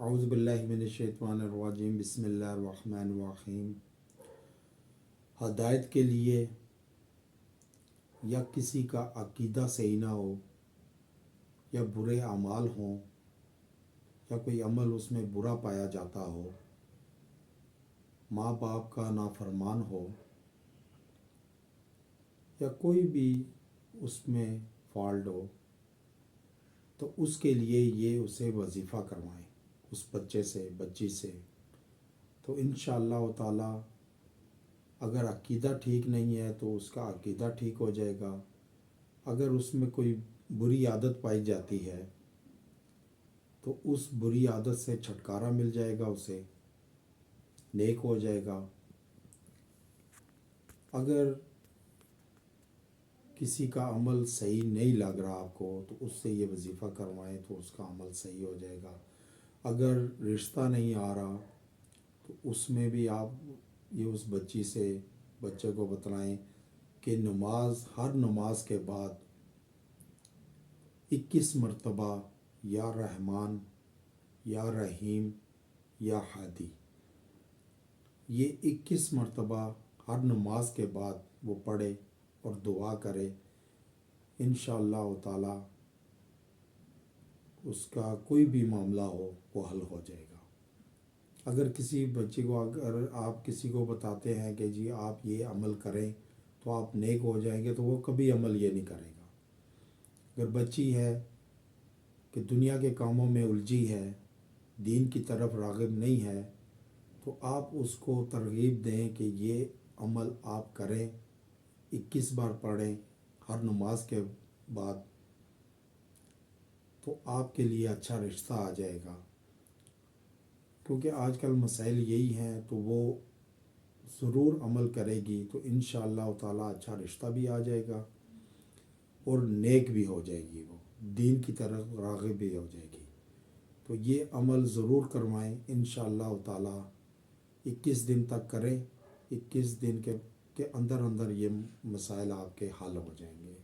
اعوذ باللہ من الشیطان الرجیم بسم اللہ الرحمن الرحیم۔ ہدایت کے لیے یا کسی کا عقیدہ صحیح نہ ہو یا برے اعمال ہوں یا کوئی عمل اس میں برا پایا جاتا ہو، ماں باپ کا نافرمان ہو یا کوئی بھی اس میں فالٹ ہو، تو اس کے لیے یہ اسے وظیفہ کروائیں اس بچے سے بچی سے، تو انشاءاللہ تعالی اگر عقیدہ ٹھیک نہیں ہے تو اس کا عقیدہ ٹھیک ہو جائے گا۔ اگر اس میں کوئی بری عادت پائی جاتی ہے تو اس بری عادت سے چھٹکارا مل جائے گا، اسے نیک ہو جائے گا۔ اگر کسی کا عمل صحیح نہیں لگ رہا آپ کو تو اس سے یہ وظیفہ کروائیں تو اس کا عمل صحیح ہو جائے گا۔ اگر رشتہ نہیں آ رہا تو اس میں بھی آپ یہ اس بچی سے بچے کو بتلائیں کہ ہر نماز کے بعد 21 مرتبہ یا رحمان یا رحیم یا ہادی، یہ 21 مرتبہ ہر نماز کے بعد وہ پڑھے اور دعا کرے، انشاءاللہ تعالی اس کا کوئی بھی معاملہ ہو وہ حل ہو جائے گا۔ اگر کسی بچے کو اگر آپ کسی کو بتاتے ہیں کہ جی آپ یہ عمل کریں تو آپ نیک ہو جائیں گے، تو وہ کبھی عمل یہ نہیں کرے گا۔ اگر بچی ہے کہ دنیا کے کاموں میں الجھی ہے، دین کی طرف راغب نہیں ہے، تو آپ اس کو ترغیب دیں کہ یہ عمل آپ کریں، 21 بار پڑھیں ہر نماز کے بعد، تو آپ کے لیے اچھا رشتہ آ جائے گا۔ کیونکہ آج کل مسائل یہی ہیں، تو وہ ضرور عمل کرے گی تو انشاءاللہ تعالی اچھا رشتہ بھی آ جائے گا اور نیک بھی ہو جائے گی، وہ دین کی طرف راغب بھی ہو جائے گی۔ تو یہ عمل ضرور کروائیں، انشاءاللہ تعالی 21 دن تک کریں، 21 دن کے اندر یہ مسائل آپ کے حل ہو جائیں گے۔